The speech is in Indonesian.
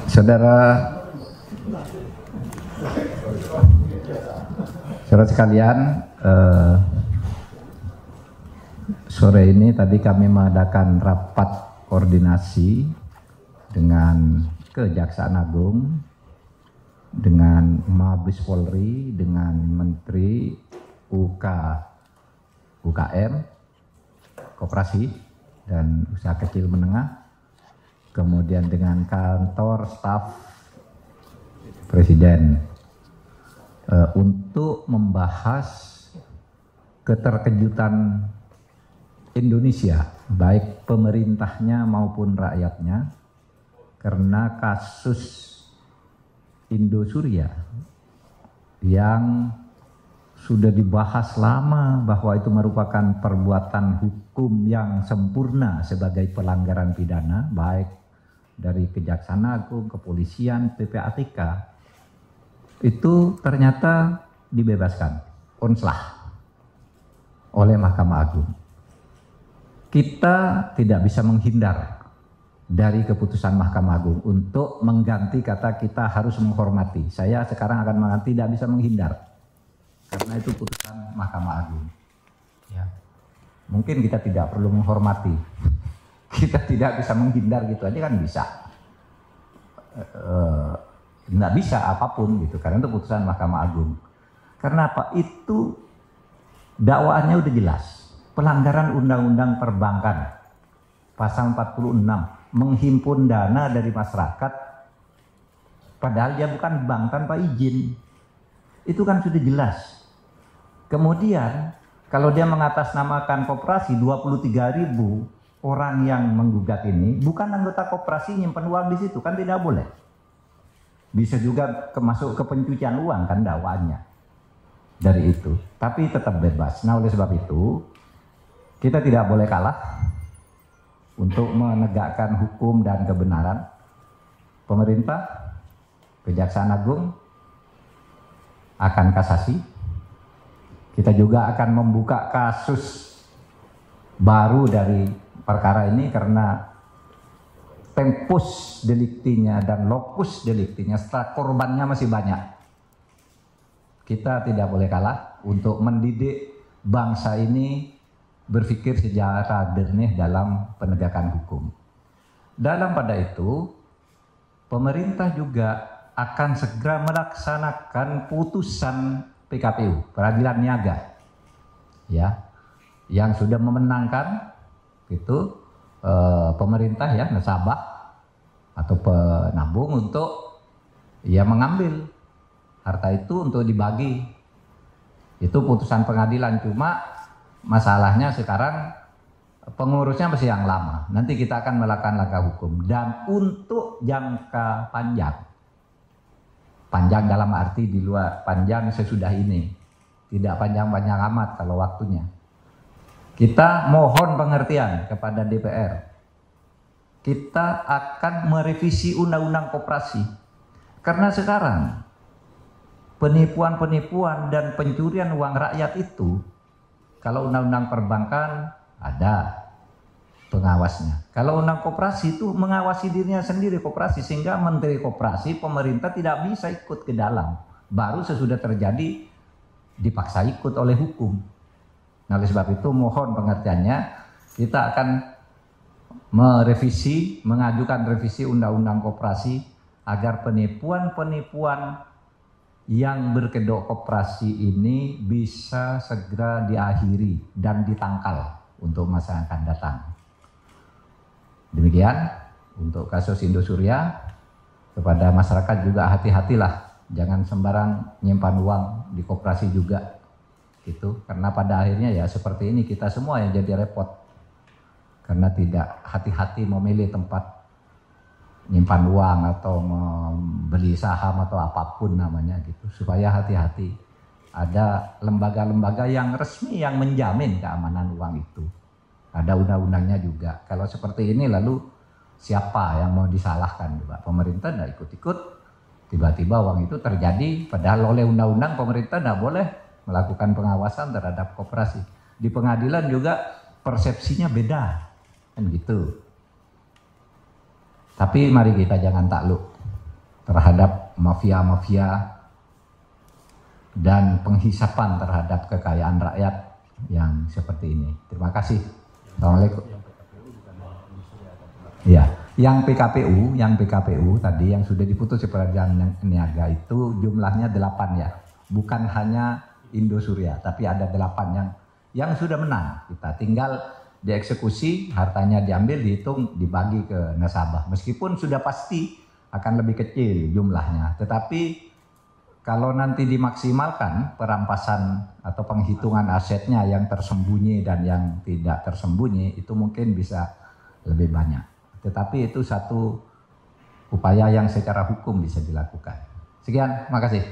Saudara sekalian, sore ini tadi kami mengadakan rapat koordinasi dengan Kejaksaan Agung, dengan Mabes Polri, dengan Menteri UKM, Koperasi dan Usaha Kecil Menengah, kemudian dengan kantor staf Presiden untuk membahas keterkejutan Indonesia, baik pemerintahnya maupun rakyatnya, karena kasus Indosuria yang sudah dibahas lama bahwa itu merupakan perbuatan hukum yang sempurna sebagai pelanggaran pidana, baik dari Kejaksaan Agung, Kepolisian, PPATK, itu ternyata dibebaskan, konslah oleh Mahkamah Agung. Kita tidak bisa menghindar dari keputusan Mahkamah Agung untuk mengganti kata kita harus menghormati. Saya sekarang akan mengatakan tidak bisa menghindar karena itu putusan Mahkamah Agung. Ya. Mungkin kita tidak perlu menghormati, kita tidak bisa menghindar gitu aja kan bisa. Nggak bisa apapun gitu karena itu putusan Mahkamah Agung. Karena apa? Itu dakwaannya udah jelas, pelanggaran Undang-Undang Perbankan pasal 46, menghimpun dana dari masyarakat padahal dia bukan bank tanpa izin. Itu kan sudah jelas. Kemudian kalau dia mengatasnamakan koperasi, 23.000 orang yang menggugat ini bukan anggota koperasi nyimpen uang di situ, kan tidak boleh. Bisa juga masuk ke pencucian uang kan dakwaannya dari itu, tapi tetap bebas. Nah, oleh sebab itu kita tidak boleh kalah untuk menegakkan hukum dan kebenaran. Pemerintah, Kejaksaan Agung akan kasasi. Kita juga akan membuka kasus baru dari perkara ini karena tempus deliktinya dan lokus deliktinya setelah korbannya masih banyak. Kita tidak boleh kalah untuk mendidik bangsa ini berpikir secara jernih dalam penegakan hukum. Dalam pada itu, pemerintah juga akan segera melaksanakan putusan PKPU, Peradilan Niaga, ya, yang sudah memenangkan itu pemerintah ya, nasabah atau penabung untuk ya mengambil harta itu untuk dibagi. Itu putusan pengadilan, cuma masalahnya sekarang pengurusnya masih yang lama. Nanti kita akan melakukan langkah hukum. Dan untuk jangka panjang, panjang dalam arti di luar panjang sesudah ini, tidak panjang-panjang amat kalau waktunya. Kita mohon pengertian kepada DPR. Kita akan merevisi Undang-Undang Koperasi. Karena sekarang penipuan-penipuan dan pencurian uang rakyat itu, kalau Undang-Undang Perbankan ada pengawasnya. Kalau Undang Koperasi itu mengawasi dirinya sendiri koperasi, sehingga Menteri Koperasi, pemerintah tidak bisa ikut ke dalam. Baru sesudah terjadi dipaksa ikut oleh hukum. Nah, oleh sebab itu mohon pengertiannya, kita akan mengajukan revisi Undang-Undang Koperasi agar penipuan-penipuan yang berkedok koperasi ini bisa segera diakhiri dan ditangkal untuk masa yang akan datang. Demikian untuk kasus Indosuria. Kepada masyarakat juga hati-hatilah, jangan sembarang nyimpan uang di koperasi juga. Gitu, karena pada akhirnya ya seperti ini kita semua yang jadi repot karena tidak hati-hati memilih tempat nyimpan uang atau membeli saham atau apapun namanya gitu, supaya hati-hati. Ada lembaga-lembaga yang resmi yang menjamin keamanan uang itu, ada undang-undangnya juga. Kalau seperti ini lalu siapa yang mau disalahkan juga? Pemerintah tidak ikut-ikut, tiba-tiba uang itu terjadi padahal oleh undang-undang pemerintah tidak boleh melakukan pengawasan terhadap koperasi. Di pengadilan juga persepsinya beda. kan gitu. Tapi mari kita jangan takluk terhadap mafia-mafia dan penghisapan terhadap kekayaan rakyat yang seperti ini. Terima kasih. Assalamualaikum. Ya, yang PKPU tadi yang sudah diputus peradilan niaga itu jumlahnya 8 ya. Bukan hanya Indosuria, tapi ada 8 yang sudah menang. Kita tinggal dieksekusi, hartanya diambil, dihitung, dibagi ke nasabah. Meskipun sudah pasti akan lebih kecil jumlahnya, tetapi kalau nanti dimaksimalkan perampasan atau penghitungan asetnya yang tersembunyi dan yang tidak tersembunyi, itu mungkin bisa lebih banyak. Tetapi itu satu upaya yang secara hukum bisa dilakukan. Sekian, makasih.